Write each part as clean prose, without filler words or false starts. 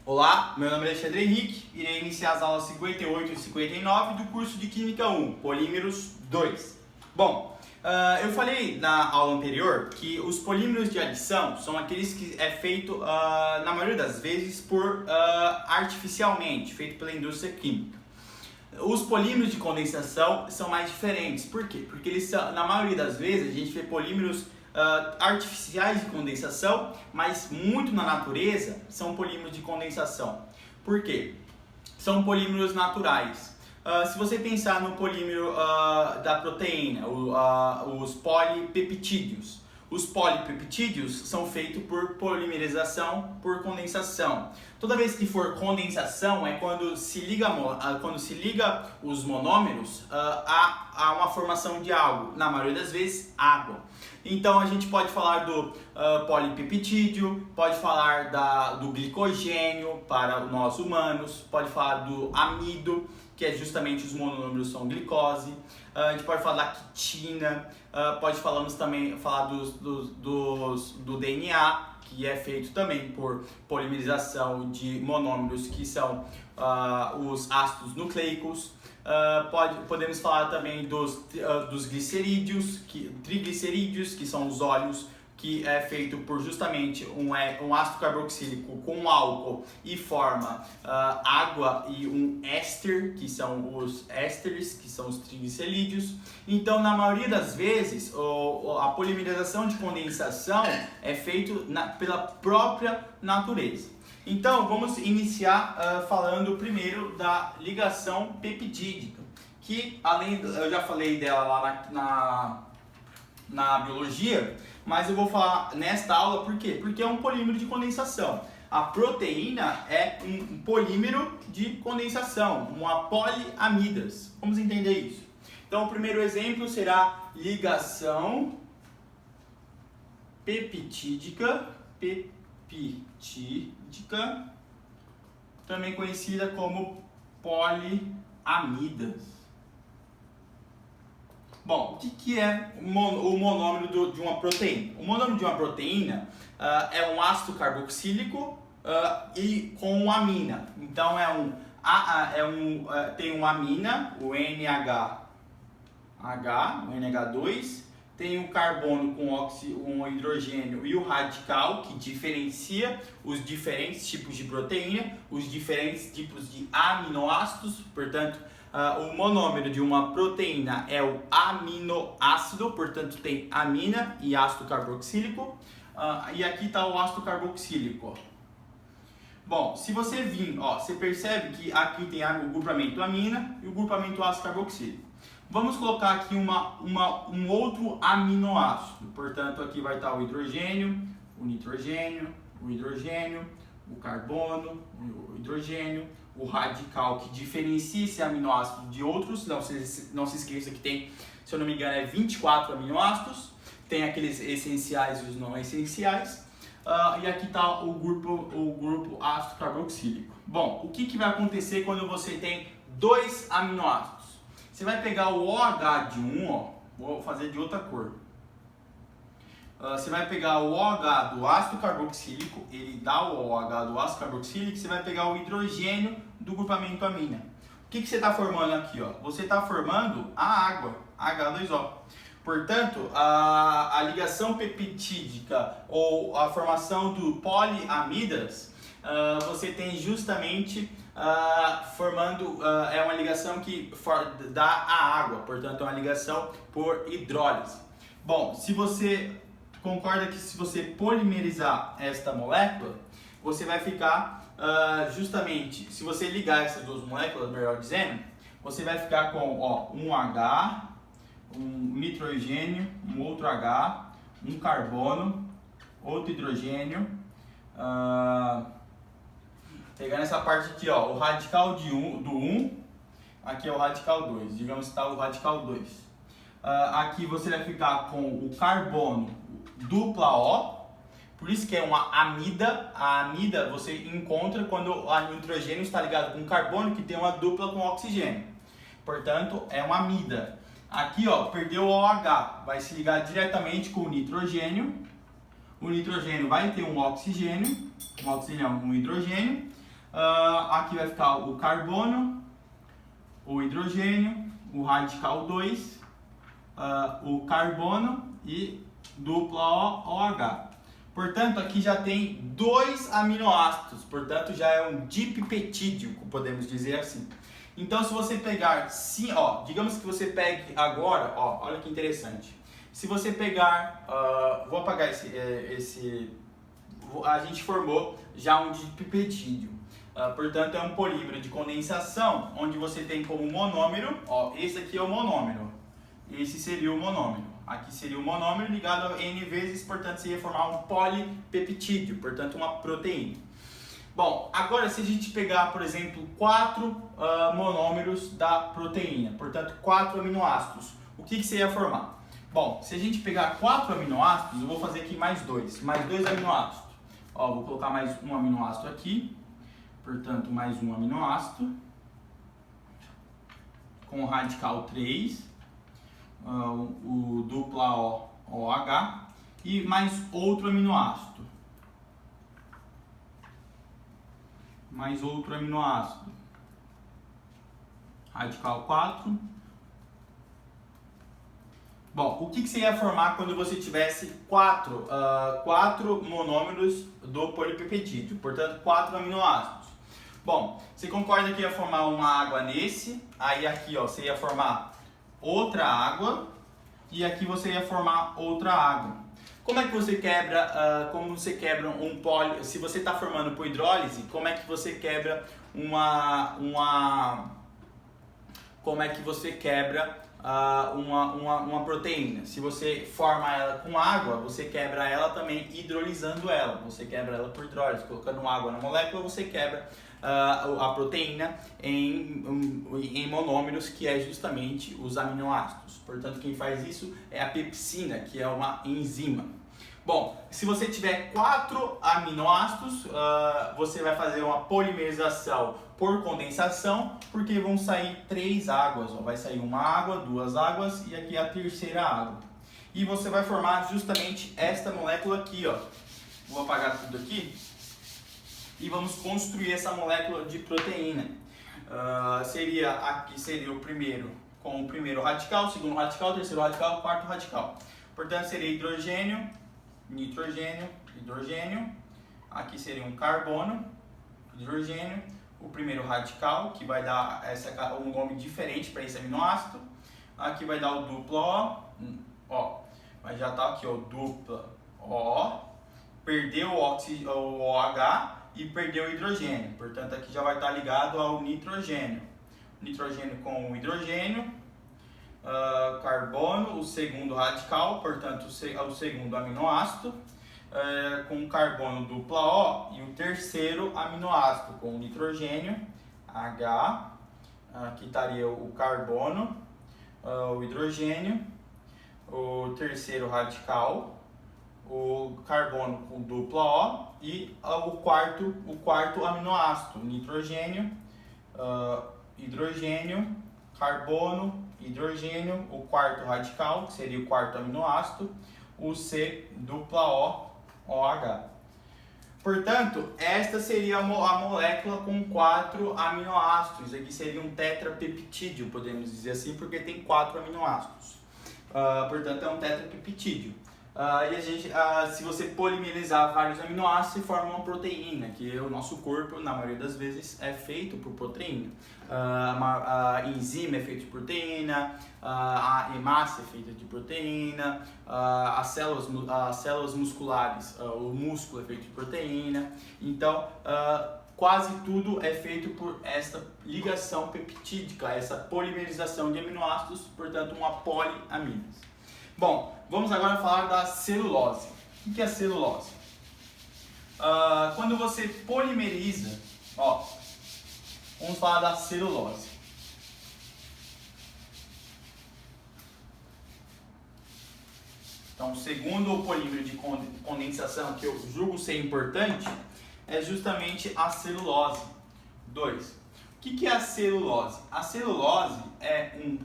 Olá, meu nome é Alexandre Henrique, irei iniciar as aulas 58 e 59 do curso de Química 1, Polímeros 2. Bom, eu falei na aula anterior que os polímeros de adição são aqueles que é feito, na maioria das vezes, artificialmente, feito pela indústria química. Os polímeros de condensação são mais diferentes. Por quê? Porque eles são, na maioria das vezes, a gente vê polímeros artificiais de condensação, mas muito na natureza são polímeros de condensação. Por quê? São polímeros naturais. Se você pensar no polímero da proteína, os polipeptídeos. Os polipeptídeos são feitos por polimerização por condensação. Toda vez que for condensação é quando se liga os monômeros a uma formação de algo, na maioria das vezes água. Então a gente pode falar do polipeptídeo, pode falar do glicogênio para nós humanos, pode falar do amido, que é justamente os monômeros são glicose. A gente pode falar da quitina, pode falar do DNA, que é feito também por polimerização de monômeros, que são os ácidos nucleicos. Podemos falar também dos glicerídeos, triglicerídeos, que são os óleos, que é feito por justamente um ácido carboxílico com álcool e forma água e um éster, que são os ésteres, que são os triglicerídeos. Então, na maioria das vezes, a polimerização de condensação é feita pela própria natureza. Então, vamos iniciar falando primeiro da ligação peptídica, que eu já falei dela lá na biologia, mas eu vou falar nesta aula por quê? Porque é um polímero de condensação. A proteína é um polímero de condensação, uma poliamidas. Vamos entender isso. Então, o primeiro exemplo será ligação peptídica, também conhecida como poliamidas. Bom, o que é o monômero de uma proteína? O monômero de uma proteína é um ácido carboxílico e com uma amina. Então tem uma amina, o NH2, tem o carbono com o hidrogênio e o radical, que diferencia os diferentes tipos de proteína, os diferentes tipos de aminoácidos. Portanto, o monômero de uma proteína é o aminoácido, portanto tem amina e ácido carboxílico. E aqui está o ácido carboxílico. Bom, se você vir, você percebe que aqui tem o grupamento amina e o grupamento ácido carboxílico. Vamos colocar aqui um outro aminoácido. Portanto, aqui vai estar o hidrogênio, o nitrogênio, o hidrogênio, o carbono, o hidrogênio, o radical, que diferencia esse aminoácido de outros. Não se esqueça que tem, se eu não me engano, 24 aminoácidos. Tem aqueles essenciais e os não essenciais. E aqui está o grupo ácido carboxílico. Bom, o que vai acontecer quando você tem dois aminoácidos? Você vai pegar o OH de um, vou fazer de outra cor. Você vai pegar o OH do ácido carboxílico, ele dá o OH do ácido carboxílico, você vai pegar o hidrogênio do grupamento amina. O que você está formando aqui? Você está formando a água, H2O. Portanto, a ligação peptídica ou a formação do poliamidas, você tem justamente formando, é uma ligação que dá a água, portanto é uma ligação por hidrólise. Bom, se você concorda que se você polimerizar esta molécula, você vai ficar justamente, se você ligar essas duas moléculas, melhor dizendo, você vai ficar com um H, um nitrogênio, um outro H, um carbono, outro hidrogênio, pegando essa parte aqui, o radical do 1, aqui é o radical 2, digamos que está o radical 2. Aqui você vai ficar com o carbono dupla O, por isso que é uma amida. A amida você encontra quando o nitrogênio está ligado com o carbono, que tem uma dupla com oxigênio. Portanto, é uma amida. Aqui, perdeu o OH, vai se ligar diretamente com o nitrogênio. O nitrogênio vai ter um oxigênio, um hidrogênio. Aqui vai ficar o carbono, o hidrogênio, o radical 2, o carbono e dupla OH. Portanto, aqui já tem 2 aminoácidos, portanto já é um dipeptídeo, podemos dizer assim. Então, se você pegar, digamos que você pegue agora, olha que interessante. Se você pegar, vou apagar a gente formou já um dipeptídeo. Portanto, é um polímero de condensação, onde você tem como monômero, esse aqui é o monômero, esse seria o monômero. Aqui seria o monômero ligado a N vezes, portanto, você ia formar um polipeptídeo, portanto, uma proteína. Bom, agora se a gente pegar, por exemplo, 4 monômeros da proteína, portanto, 4 aminoácidos, o que você ia formar? Bom, se a gente pegar 4 aminoácidos, eu vou fazer aqui mais 2 aminoácidos. Vou colocar mais um aminoácido aqui, portanto, mais um aminoácido, com o radical 3, o dupla OH, e mais outro aminoácido. Mais outro aminoácido. Radical 4. Bom, o que você ia formar quando você tivesse 4 monômeros do polipeptídeo? Portanto, 4 aminoácidos. Bom, você concorda que ia formar uma água nesse, aí aqui você ia formar outra água e aqui você ia formar outra água. Como é que você quebra, um poli, se você está formando por hidrólise, como é que você quebra uma proteína? Se você forma ela com água, você quebra ela também hidrolisando ela. Você quebra ela por hidrólise, colocando água na molécula, você quebra a proteína em monômeros, que é justamente os aminoácidos. Portanto, quem faz isso é a pepsina, que é uma enzima. Bom, se você tiver 4 aminoácidos, você vai fazer uma polimerização por condensação, porque vão sair 3 águas. Vai sair uma água, 2 águas e aqui a terceira água. E você vai formar justamente esta molécula aqui, Vou apagar tudo aqui. E vamos construir essa molécula de proteína. Aqui seria o primeiro com o primeiro radical, o segundo radical, o terceiro radical, o quarto radical. Portanto, seria hidrogênio, nitrogênio, hidrogênio. Aqui seria um carbono, hidrogênio. O primeiro radical, que vai dar um nome diferente para esse aminoácido. Aqui vai dar o dupla O. Mas já está aqui, dupla O. Perdeu o OH e perdeu o hidrogênio. Portanto, aqui já vai estar ligado ao nitrogênio. Nitrogênio com o hidrogênio. Carbono, o segundo radical, portanto, o segundo aminoácido. Com carbono dupla O e o terceiro aminoácido com o nitrogênio, H. Aqui estaria o carbono, o hidrogênio, o terceiro radical, o carbono com dupla O e o quarto aminoácido, nitrogênio, hidrogênio, carbono, hidrogênio, o quarto radical, que seria o quarto aminoácido, o C dupla OH. Portanto, esta seria a molécula com 4 aminoácidos. Aqui seria um tetrapeptídeo, podemos dizer assim, porque tem 4 aminoácidos. Portanto, é um tetrapeptídeo. Se você polimerizar vários aminoácidos, você forma uma proteína, que o nosso corpo, na maioria das vezes, é feito por proteína. A enzima é feita de proteína, a hemácia é feita de proteína, as células musculares, o músculo é feito de proteína. Então, quase tudo é feito por esta ligação peptídica, essa polimerização de aminoácidos, portanto, uma poliamidase. Bom, vamos agora falar da celulose. O que é a celulose? Quando você polimeriza, vamos falar da celulose. Então, o segundo polímero de condensação que eu julgo ser importante é justamente a celulose. 2. O que é a celulose? A celulose é um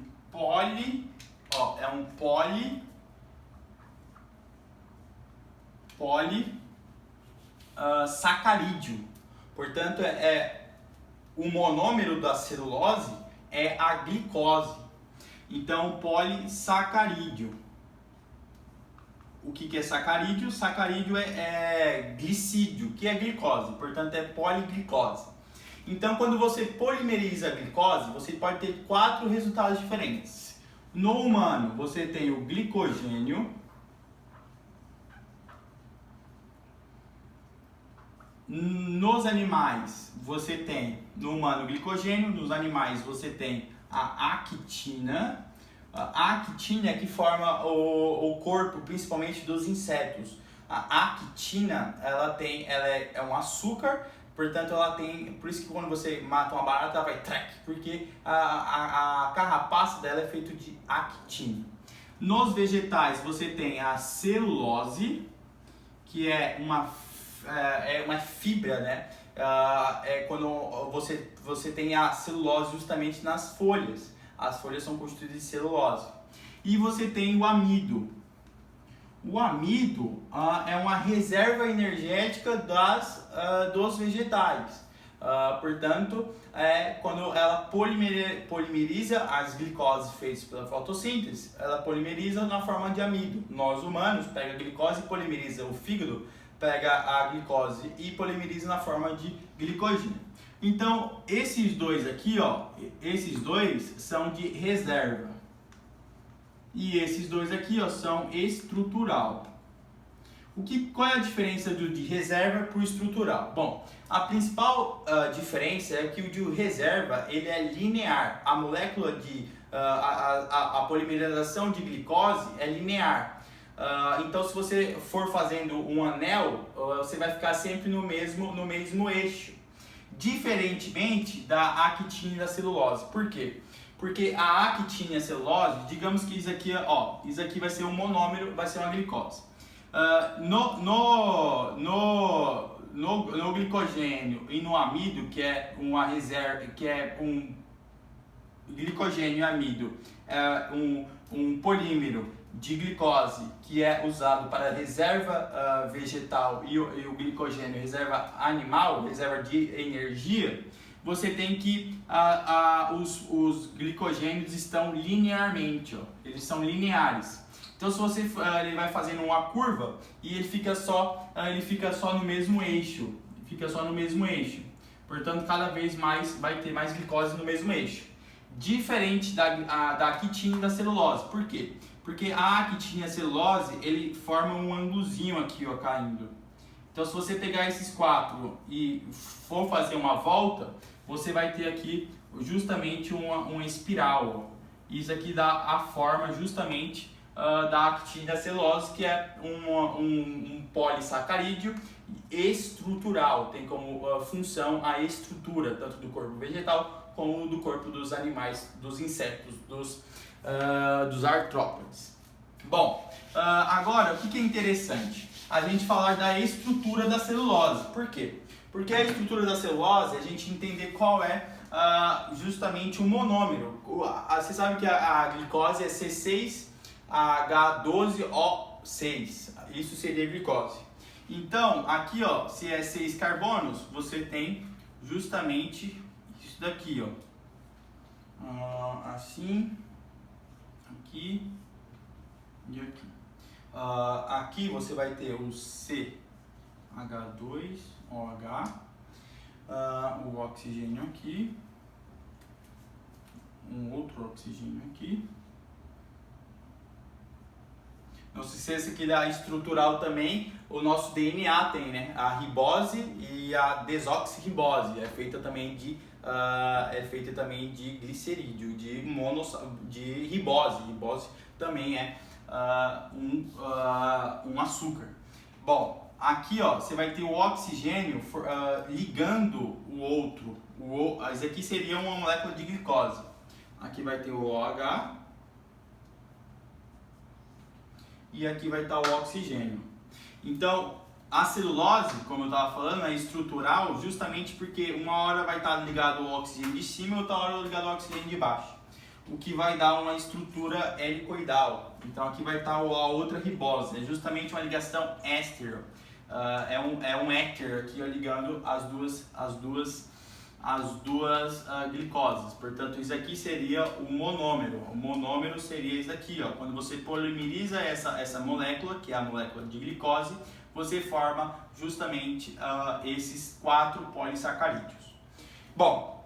sacarídeo. Portanto, o monômero da celulose é a glicose. Então, polissacarídeo. O que é sacarídeo? Sacarídeo é glicídio, que é glicose, portanto é poliglicose. Então, quando você polimeriza a glicose, você pode ter 4 resultados diferentes. No humano, você tem o glicogênio. Nos animais, você tem, no humano, glicogênio. Nos animais, você tem a actina. A actina é que forma o corpo, principalmente dos insetos. A actina, ela é um açúcar, portanto ela tem, por isso que quando você mata uma barata ela vai trec, porque a carrapaça dela é feita de actina. Nos vegetais você tem a celulose, que é uma fibra, né? É quando você tem a celulose justamente nas folhas. As folhas são constituídas de celulose. E você tem o amido. O amido é uma reserva energética dos vegetais. Portanto, quando ela polimeriza as glicoses feitas pela fotossíntese, ela polimeriza na forma de amido. Nós humanos pega a glicose e polimeriza. O fígado pega a glicose e polimeriza na forma de glicogênio. Então, esses dois aqui, esses dois são de reserva. E esses dois aqui, são estrutural. Qual é a diferença do de reserva para o estrutural? Bom, a principal diferença é que o de reserva, ele é linear. A molécula a polimerização de glicose é linear. Então, se você for fazendo um anel, você vai ficar sempre no mesmo eixo. Diferentemente da actina e da celulose. Por quê? Porque a actina e a celulose, digamos que isso aqui vai ser um monômero, vai ser uma glicose. No glicogênio e no amido, que é uma reserva, que é um glicogênio e amido, um polímero de glicose que é usado para reserva vegetal e o glicogênio reserva animal, reserva de energia, você tem que os glicogênios estão linearmente, eles são lineares. Então, se você ele vai fazendo uma curva e ele fica só no mesmo eixo, Portanto, cada vez mais vai ter mais glicose no mesmo eixo. Diferente da actina e da celulose. Por quê? Porque a actina e a celulose, ele forma um ângulozinho aqui, caindo. Então, se você pegar esses 4 e for fazer uma volta, você vai ter aqui justamente uma espiral. Isso aqui dá a forma justamente da actina e da celulose, que é um polissacarídeo estrutural. Tem como função a estrutura, tanto do corpo vegetal como do corpo dos animais, dos insetos, dos artrópodes. Bom, agora o que é interessante? A gente falar da estrutura da celulose. Por quê? Porque a estrutura da celulose, a gente entender qual é justamente o monômero. Você sabe que a glicose é C6H12O6. Isso seria a glicose. Então, aqui, se é 6 carbonos, você tem justamente isso daqui, assim, aqui e aqui. Aqui você vai ter o CH2OH, o oxigênio aqui, um outro oxigênio aqui. Não se esqueça que da estrutural também, o nosso DNA tem, né? A ribose e a desoxirribose, é feita também de glicerídeo, de ribose. Ribose também é um açúcar. Bom, aqui você vai ter o oxigênio ligando o outro. Isso aqui seria uma molécula de glicose. Aqui vai ter o OH. E aqui vai estar o oxigênio. Então, a celulose, como eu estava falando, é estrutural justamente porque uma hora vai estar ligado ao oxigênio de cima e outra hora ligado ao oxigênio de baixo. O que vai dar uma estrutura helicoidal. Então aqui vai estar a outra ribose, é justamente uma ligação éster. é um éter aqui, ó, ligando as duas glicoses. Portanto, isso aqui seria o monômero. O monômero seria isso aqui, ó. Quando você polimeriza essa molécula, que é a molécula de glicose, você forma justamente esses 4 polissacarídeos. Bom,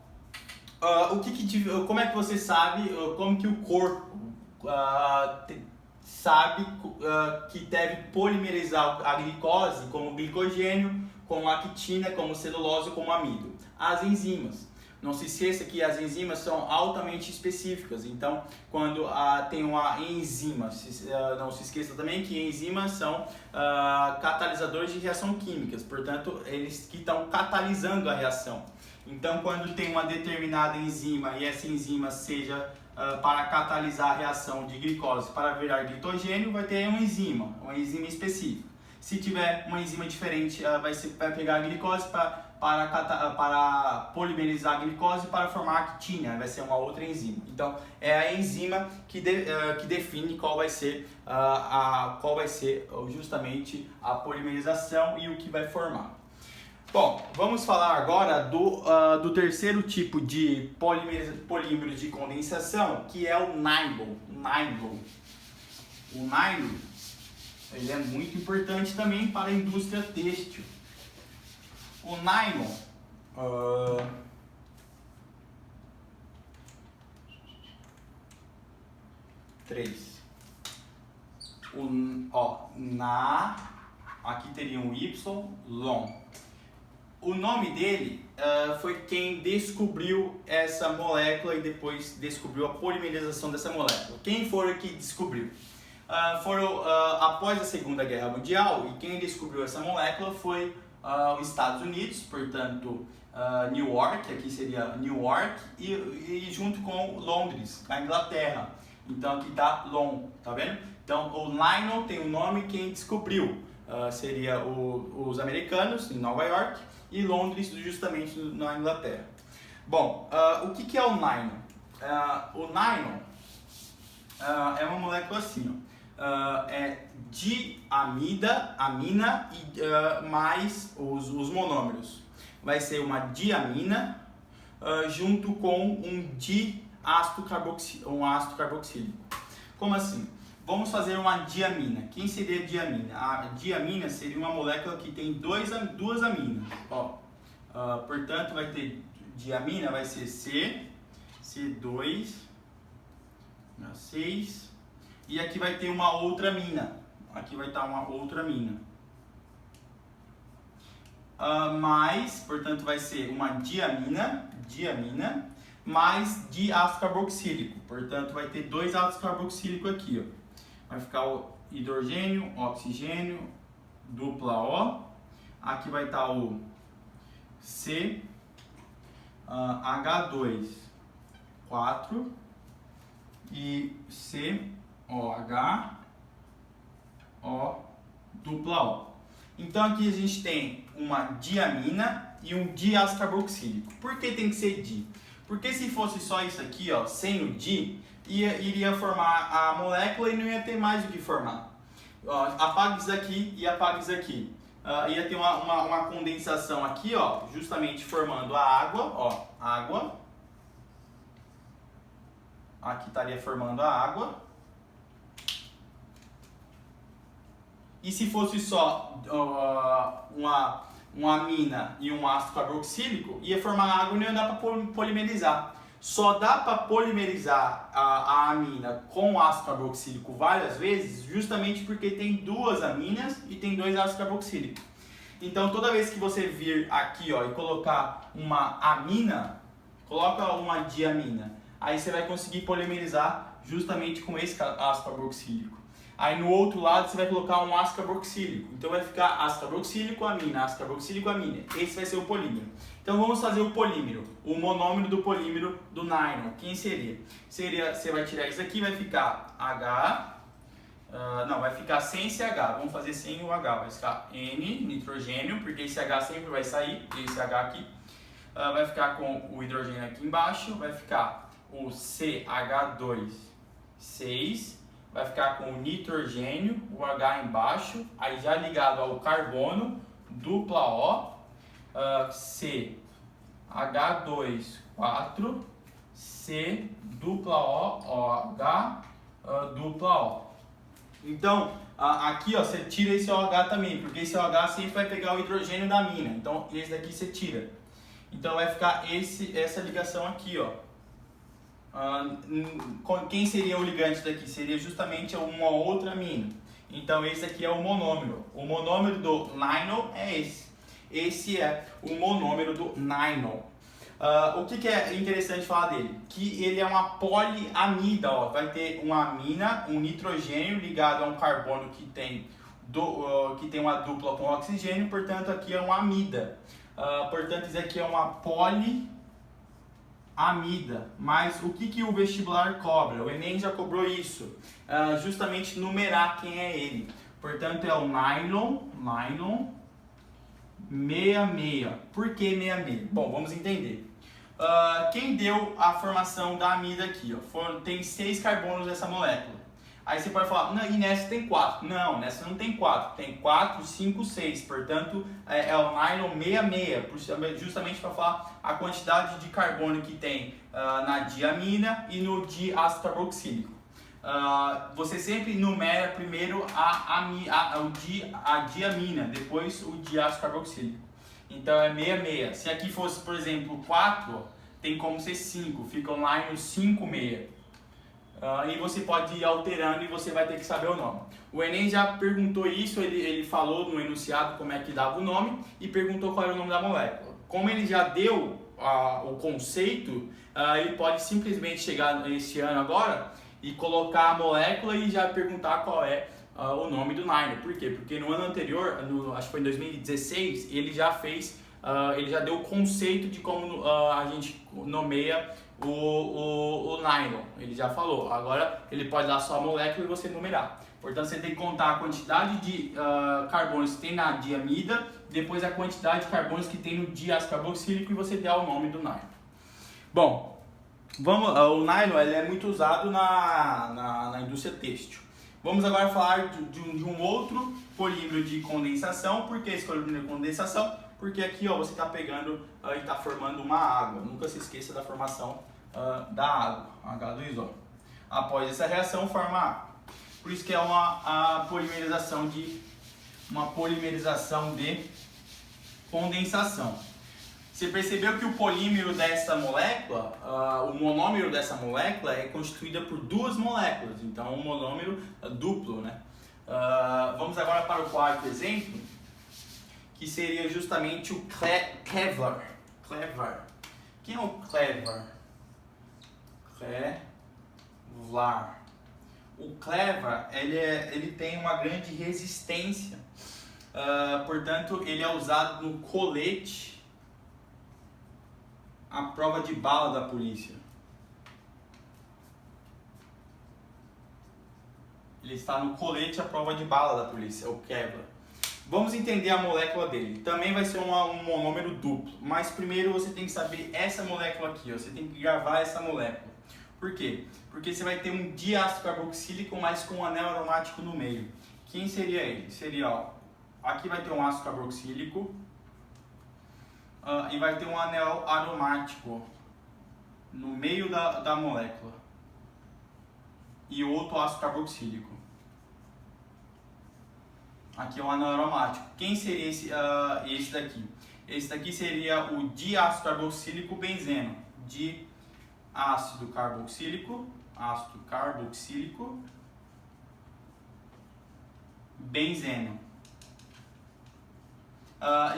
como é que você sabe, como que o corpo sabe que deve polimerizar a glicose como glicogênio, como actina, como celulose, como amido? As enzimas. Não se esqueça que as enzimas são altamente específicas. Então, quando tem uma enzima, não se esqueça também que enzimas são catalisadores de reação químicas. Portanto, eles que estão catalisando a reação. Então, quando tem uma determinada enzima e essa enzima seja para catalisar a reação de glicose para virar glitogênio, vai ter uma enzima específica. Se tiver uma enzima diferente, vai pegar a glicose para polimerizar a glicose para formar actina, vai ser uma outra enzima. Então, é a enzima que define qual vai ser justamente a polimerização e o que vai formar. Bom, vamos falar agora do terceiro tipo de polímeros de condensação, que é o nylon. O nylon, ele é muito importante também para a indústria têxtil. O nylon, aqui teria um Y, long. O nome dele foi quem descobriu essa molécula e depois descobriu a polimerização dessa molécula. Quem foi que descobriu? Foram após a Segunda Guerra Mundial, e quem descobriu essa molécula foi os Estados Unidos, portanto Newark, aqui seria Newark, e junto com Londres, na Inglaterra. Então aqui está Long, tá vendo? Então o nylon tem o nome quem descobriu, seria os americanos em Nova York e Londres justamente na Inglaterra. Bom, o que é o nylon? O nylon é uma molécula assim, é diamina e mais os monômeros. Vai ser uma diamina junto com um ácido carboxílico. Como assim? Vamos fazer uma diamina. Quem seria a diamina? A diamina seria uma molécula que tem duas aminas. Portanto, vai ter diamina, vai ser C2, 6, e aqui vai ter uma outra amina. Aqui vai estar uma outra amina. Portanto, vai ser uma diamina mais diácido carboxílico. Portanto, vai ter 2 ácidos carboxílicos aqui, ó. Vai ficar o hidrogênio, oxigênio, dupla O. Aqui vai estar o C, H2, 4 e COH, O, dupla O. Então aqui a gente tem uma diamina e um diácido carboxílico. Por que tem que ser di? Porque se fosse só isso aqui, ó, sem o di, iria formar a molécula e não ia ter mais o que formar. Apaga isso aqui e apaga isso aqui. Ia ter uma condensação aqui, ó, justamente formando a água, ó, água. Aqui estaria formando a água. E se fosse só uma amina e um ácido carboxílico, ia formar água e não ia dar para polimerizar. Só dá para polimerizar a amina com ácido carboxílico várias vezes, justamente porque tem 2 aminas e tem 2 ácidos carboxílicos. Então, toda vez que você vir aqui, ó, e colocar uma amina, coloca uma diamina, aí você vai conseguir polimerizar justamente com esse ácido carboxílico. Aí no outro lado você vai colocar um ácido carboxílico. Então vai ficar ácido carboxílico, amina, ácido carboxílico, amina. Esse vai ser o polímero. Então vamos fazer o polímero, o monômero do polímero do nylon. Quem seria? Você vai tirar isso aqui, vai ficar H, vai ficar sem esse H. Vamos fazer sem o H, vai ficar N, nitrogênio, porque esse H sempre vai sair, esse H aqui. Vai ficar com o hidrogênio aqui embaixo, vai ficar o CH2, 6. vai ficar com o nitrogênio, o H embaixo, aí já ligado ao carbono, dupla O, C, H2, 4, C, dupla O, OH, dupla O. Então, aqui ó, você tira esse OH também, porque esse OH sempre vai pegar o hidrogênio da amina. Então, esse daqui você tira. Então, vai ficar essa ligação aqui, ó. Quem seria o ligante daqui? Seria justamente uma outra amina. Então, esse aqui é o monômero. O monômero do nylon é esse. Esse é o monômero do nylon. O que é interessante falar dele? Que ele é uma poliamida, ó. Vai ter uma amina, um nitrogênio ligado a um carbono que tem uma dupla com oxigênio, portanto aqui é uma amida. Portanto isso aqui é uma poliamida. Mas o que o vestibular cobra? O Enem já cobrou isso, justamente numerar quem é ele. Portanto é o nylon 66. Por que 66? Bom, vamos entender. Quem deu a formação da amida aqui? Ó, tem 6 carbonos dessa molécula. Aí você pode falar, não, e nessa tem 4. Não, nessa não tem 4. Tem 4, 5, 6. Portanto, é o nylon 66, justamente para falar a quantidade de carbono que tem na diamina e no diácido carboxílico. Você sempre numera primeiro a diamina, depois o diácido carboxílico. Então é 66. Se aqui fosse, por exemplo, 4, tem como ser 5. Fica o nylon 56. E você pode ir alterando e você vai ter que saber o nome. O Enem já perguntou isso, ele falou no enunciado como é que dava o nome e perguntou qual era o nome da molécula. Como ele já deu o conceito, ele pode simplesmente chegar nesse ano agora e colocar a molécula e já perguntar qual é o nome do nylon. Por quê? Porque no ano anterior, acho que foi em 2016, ele já deu o conceito de como a gente nomeia o nylon. Ele já falou. Agora ele pode dar só a molécula e você numerar. Portanto, você tem que contar a quantidade de carbonos que tem na diamida, depois a quantidade de carbonos que tem no diácido carboxílico e você der o nome do nylon. Bom, o nylon ele é muito usado na indústria têxtil. Vamos agora falar de um outro polímero de condensação. Por que esse polímero de condensação? Porque aqui ó, você está pegando e está formando uma água. Nunca se esqueça da formação da água, H2O. Após essa reação, forma água. Por isso que é uma polimerização de condensação. Você percebeu que o polímero dessa molécula, o monômero dessa molécula é constituída por 2 moléculas, então um monômero duplo, né? Vamos agora para o quarto exemplo, que seria justamente o Kevlar. Quem é o Kevlar? O Kevlar, ele tem uma grande resistência, portanto ele é usado no colete à prova de bala da polícia. Ele está no colete à prova de bala da polícia, o Kevlar. Vamos entender a molécula dele. Também vai ser um monômero duplo, mas primeiro você tem que saber essa molécula aqui, ó. Você tem que gravar essa molécula. Por quê? Porque você vai ter um diácido carboxílico, mas com um anel aromático no meio. Quem seria ele? Seria, ó, aqui vai ter um ácido carboxílico e vai ter um anel aromático no meio da molécula e outro ácido carboxílico. Aqui é um anel aromático. Quem seria esse daqui? Esse daqui seria o diácido carboxílico benzeno. Ácido carboxílico, benzeno.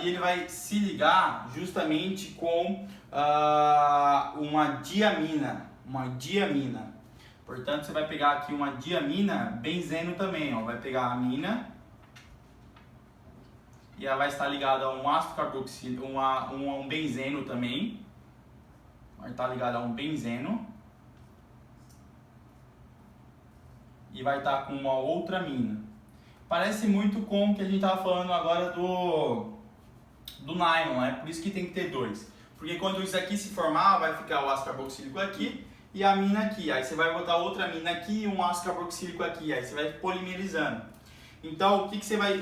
E ele vai se ligar justamente com uma diamina. Portanto, você vai pegar aqui uma diamina, benzeno também, ó. Vai pegar a amina e ela vai estar ligada a um ácido carboxílico, um benzeno também. Vai estar ligada a um benzeno e vai estar com uma outra amina. Parece muito com o que a gente estava falando agora do nylon, né? Por isso que tem que ter 2. Porque quando isso aqui se formar, vai ficar o ácido carboxílico aqui e a amina aqui. Aí você vai botar outra amina aqui e um ácido carboxílico aqui. Aí você vai polimerizando. Então,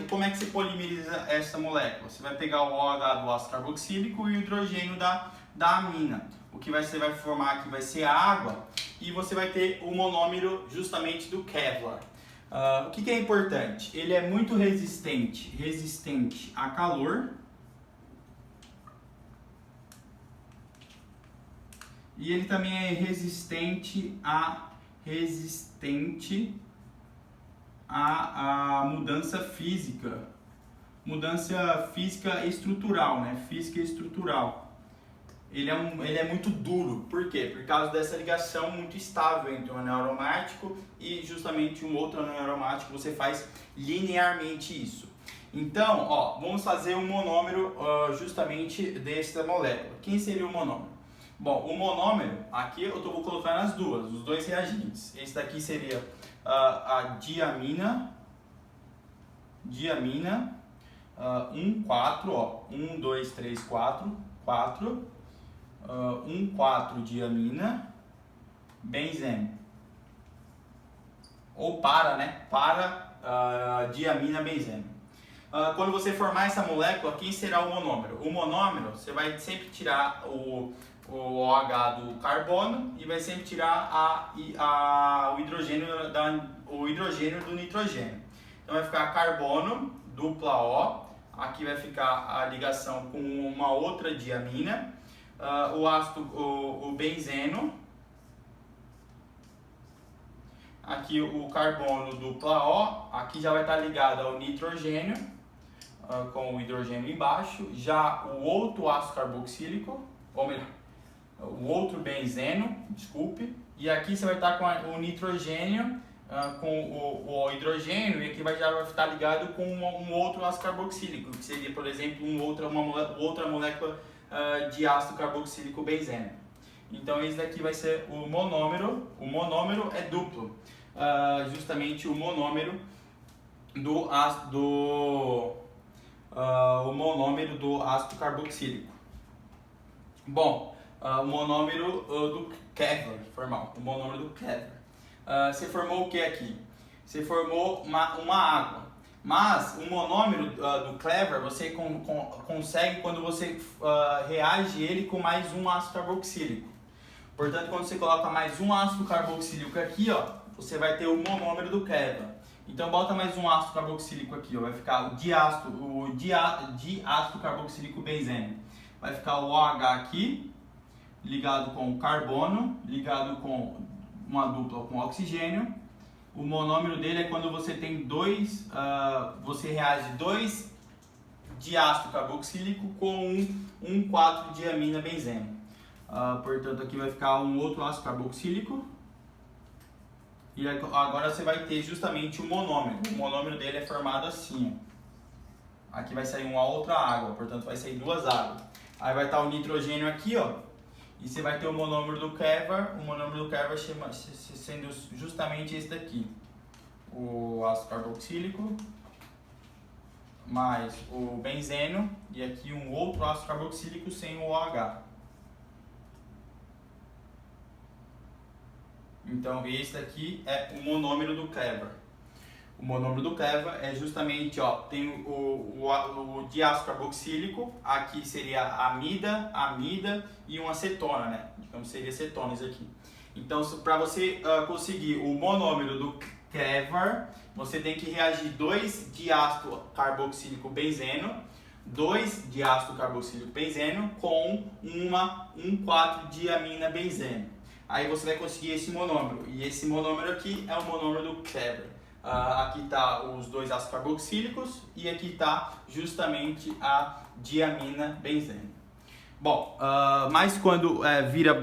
como é que você polimeriza essa molécula? Você vai pegar o OH do ácido carboxílico e o hidrogênio da amina. O que você vai formar aqui vai ser a água e você vai ter o monômero justamente do Kevlar. O que é importante? Ele é muito resistente a calor e ele também é resistente a mudança física estrutural, né? Física estrutural. Ele é muito duro. Por quê? Por causa dessa ligação muito estável entre um anel aromático e justamente um outro anel aromático. Você faz linearmente isso. Então, ó, vamos fazer um monômero justamente dessa molécula. Quem seria o monômero? Bom, o monômero, aqui eu vou colocar nas duas, os dois reagentes. Esse daqui seria a diamina, 4, ó, 1, 2, 3, 4, 4 diamina, benzeno. Ou diamina, benzeno. Quando você formar essa molécula, quem será o monômero? O monômero, você vai sempre tirar o OH do carbono e vai sempre tirar o hidrogênio do nitrogênio. Então vai ficar carbono, dupla O, aqui vai ficar a ligação com uma outra diamina, o benzeno, aqui o carbono dupla O, aqui já vai estar ligado ao nitrogênio, com o hidrogênio embaixo, já o outro ácido carboxílico, ou melhor, o outro benzeno, desculpe, e aqui você vai estar com o nitrogênio, com o hidrogênio, e aqui já vai estar ligado com um outro ácido carboxílico, que seria, por exemplo, uma outra molécula de ácido carboxílico benzeno. Então esse daqui vai ser o monômero é duplo, justamente o monômero do ácido carboxílico. Bom, o monômero do Kevlar, formal, o monômero do Kevlar. Você formou o que aqui? Você formou uma água. Mas o monômero do Kevlar você consegue quando você reage ele com mais um ácido carboxílico. Portanto, quando você coloca mais um ácido carboxílico aqui, ó, você vai ter o monômero do Kevlar. Então bota mais um ácido carboxílico aqui, ó, vai ficar o diácido carboxílico benzeno. Vai ficar o OH aqui, ligado com o carbono, ligado com uma dupla com oxigênio. O monômero dele é quando você tem você reage 2 diácido carboxílico com um 4 diamina benzeno. Portanto, aqui vai ficar um outro ácido carboxílico. E agora você vai ter justamente o monômero. O monômero dele é formado assim, ó. Aqui vai sair uma outra água, portanto vai sair duas águas. Aí vai estar o nitrogênio aqui, ó. E você vai ter o monômero do Kevlar. O monômero do Kevlar sendo justamente esse daqui. O ácido carboxílico mais o benzeno. E aqui um outro ácido carboxílico sem o OH. Então esse daqui é o monômero do Kevlar. O monômero do Kevlar é justamente, ó, tem o diácido carboxílico, aqui seria a amida e uma cetona, né? Então seria cetonas aqui. Então para você conseguir o monômero do Kevlar, você tem que reagir 2 diácido carboxílico benzeno, 2 diácido carboxílico benzeno com um 4 diamina benzeno. Aí você vai conseguir esse monômero. E esse monômero aqui é o monômero do Kevlar. Aqui está os 2 ácidos carboxílicos e aqui está justamente a diamina benzeno. Bom, mas quando vira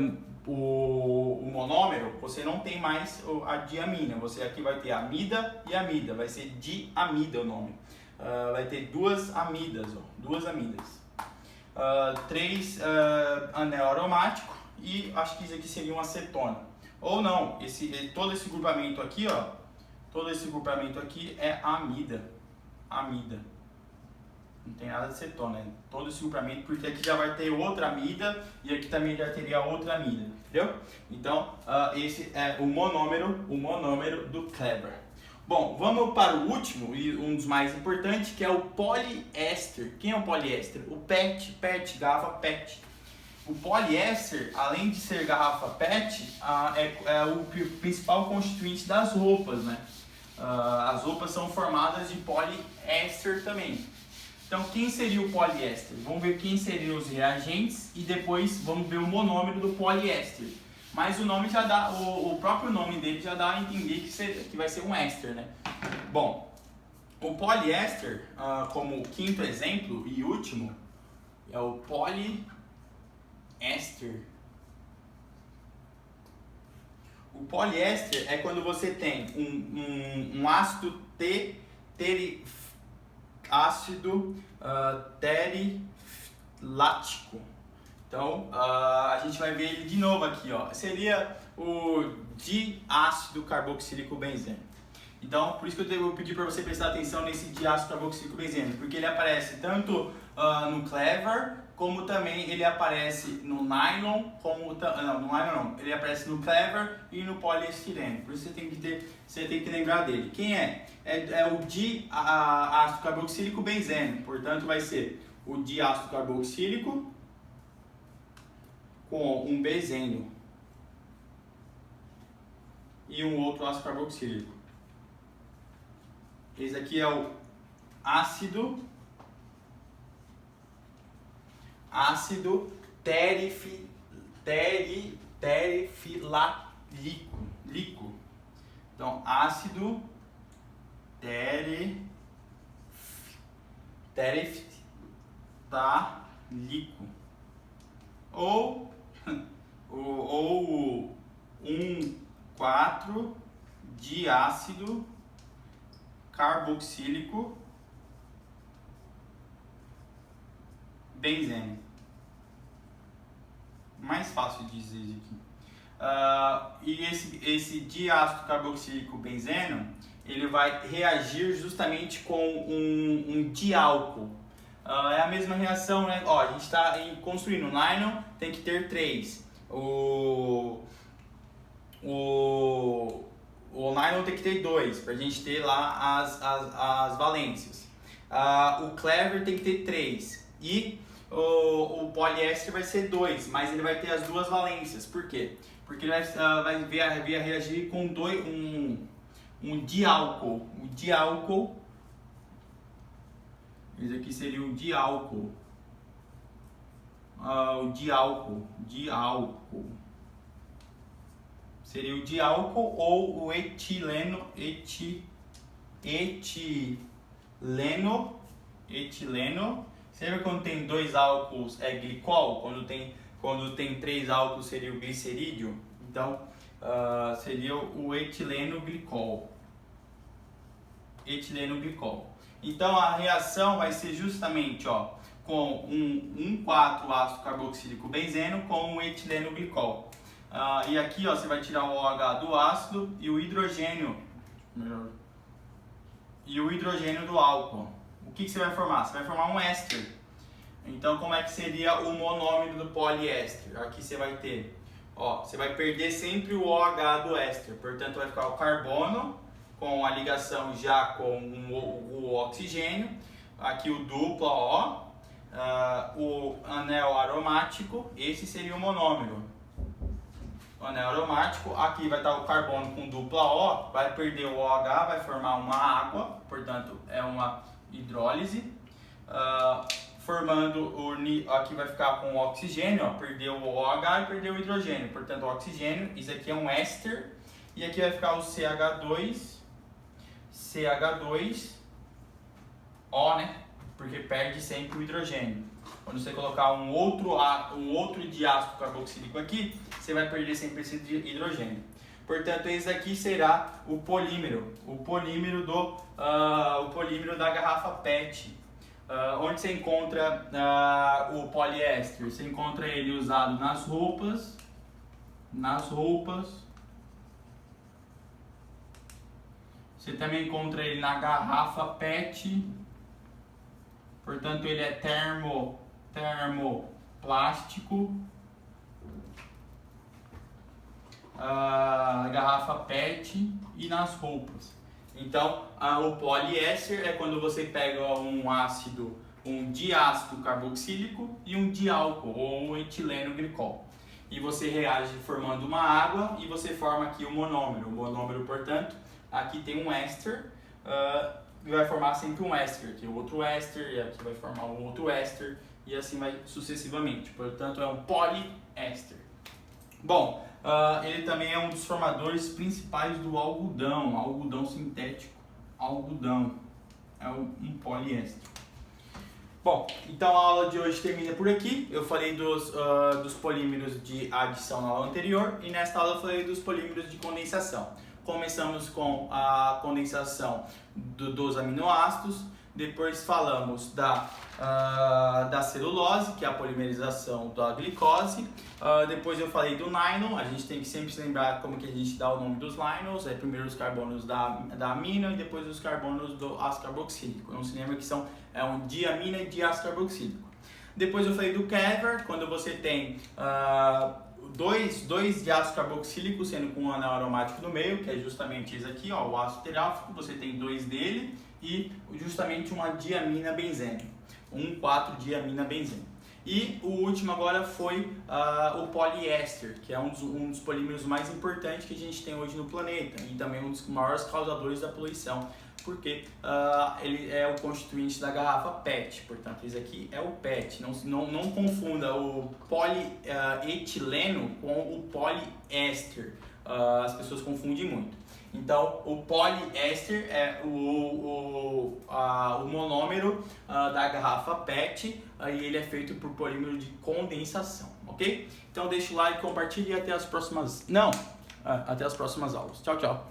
o monômero, você não tem mais a diamina. Você aqui vai ter amida e amida. Vai ser diamida o nome. Vai ter 2 amidas, ó, 2 amidas. 3 anel aromático e acho que isso aqui seria uma cetona. Ou não, todo esse grupamento aqui, ó. Todo esse grupamento aqui é amida. Não tem nada de cetona, né? Todo esse grupamento, porque aqui já vai ter outra amida e aqui também já teria outra amida, entendeu? Então, esse é o monômero do Kleber. Bom, vamos para o último e um dos mais importantes, que é o poliéster. Quem é o poliéster? O PET, garrafa PET. O poliéster, além de ser garrafa PET, é o principal constituinte das roupas, né? As roupas são formadas de poliéster também. Então, quem seria o poliéster? Vamos ver quem seriam os reagentes e depois vamos ver o monômero do poliéster. Mas o nome já dá, o próprio nome dele já dá a entender que vai ser um éster, né? Bom, o poliéster, como quinto exemplo e último, é o poliéster. O poliéster é quando você tem um ácido ácido terilático. Então, a gente vai ver ele de novo aqui, ó. Seria o diácido carboxílico benzeno. Então, por isso que eu pedi para você prestar atenção nesse diácido carboxílico benzeno, porque ele aparece tanto no Clever, como também ele aparece no nylon, ele aparece no Clever e no poliestireno. Por isso você tem que lembrar dele. Quem é? É o diácido carboxílico benzeno. Portanto, vai ser o diácido carboxílico com um benzeno e um outro ácido carboxílico. Esse aqui é o ácido terifilalico. Então, ácido terifilalico. Ou 1,4 diácido carboxílico benzeno. Mais fácil de dizer aqui. E esse diácido carboxílico benzeno, ele vai reagir justamente com um diálcool. É a mesma reação, né? Ó, a gente está construindo o nylon, tem que ter 3. O nylon tem que ter 2, para a gente ter lá as valências. O Clever tem que ter 3. E o poliéster vai ser 2, mas ele vai ter as duas valências. Por quê? Porque ele vai reagir com um diálcool. O diálcool, esse aqui seria o diálcool. Seria o diálcool ou o etileno. Sempre quando tem 2 álcools é glicol, quando tem 3 álcools seria o glicerídeo. Então, seria o etileno-glicol. Então, a reação vai ser justamente, ó, com um 1,4 ácido carboxílico benzeno com um etileno-glicol. E aqui, ó, você vai tirar o OH do ácido e o hidrogênio do álcool. O que você vai formar? Você vai formar um éster. Então, como é que seria o monômero do poliéster? Aqui você vai ter, ó, você vai perder sempre o OH do éster. Portanto, vai ficar o carbono com a ligação já com o oxigênio. Aqui o dupla O, o anel aromático. Esse seria o monômero. O anel aromático, aqui vai estar o carbono com dupla O, vai perder o OH, vai formar uma água, portanto é uma hidrólise, formando aqui vai ficar com o oxigênio, ó, perdeu o OH e perdeu o hidrogênio, portanto o oxigênio, isso aqui é um éster, e aqui vai ficar o CH2O, né, porque perde sempre o hidrogênio. Quando você colocar um outro diácido carboxílico aqui, você vai perder sempre esse hidrogênio. Portanto, esse aqui será o polímero da garrafa PET. Onde você encontra o poliéster? Você encontra ele usado nas roupas. Você também encontra ele na garrafa PET. portanto ele é termoplástico. Garrafa PET e nas roupas. Então, o poliéster é quando você pega um diácido carboxílico e um diálcool ou etileno glicol. E você reage formando uma água e você forma aqui o monômero. O monômero, portanto, aqui tem um éster, e vai formar sempre um éster, aqui outro éster, e aqui vai formar um outro éster, e assim vai sucessivamente. Portanto, é um poliéster. Bom, ele também é um dos formadores principais do algodão sintético, algodão, é um poliéster. Bom, então a aula de hoje termina por aqui. Eu falei dos polímeros de adição na aula anterior e nesta aula eu falei dos polímeros de condensação. Começamos com a condensação dos aminoácidos, depois falamos da celulose, que é a polimerização da glicose. Depois eu falei do nylon. A gente tem que sempre se lembrar como que a gente dá o nome dos nylons. Primeiro os carbonos da amina e depois os carbonos do ácido carboxílico. Não se lembra que é um diamina e diácido carboxílico. Depois eu falei do Kever, quando você tem dois diácidos carboxílicos sendo com um anel aromático no meio, que é justamente esse aqui, ó, o ácido teráfico. Você tem dois dele e justamente uma diamina benzeno, 1,4-diamina benzeno. E o último agora foi o poliéster, que é um dos polímeros mais importantes que a gente tem hoje no planeta e também um dos maiores causadores da poluição, porque ele é o constituinte da garrafa PET, portanto esse aqui é o PET. Não confunda o polietileno com o poliéster, as pessoas confundem muito. Então, o poliéster é o monômero da garrafa PET e ele é feito por polímero de condensação, ok? Então, deixa o like, compartilhe e até as próximas aulas. Tchau, tchau!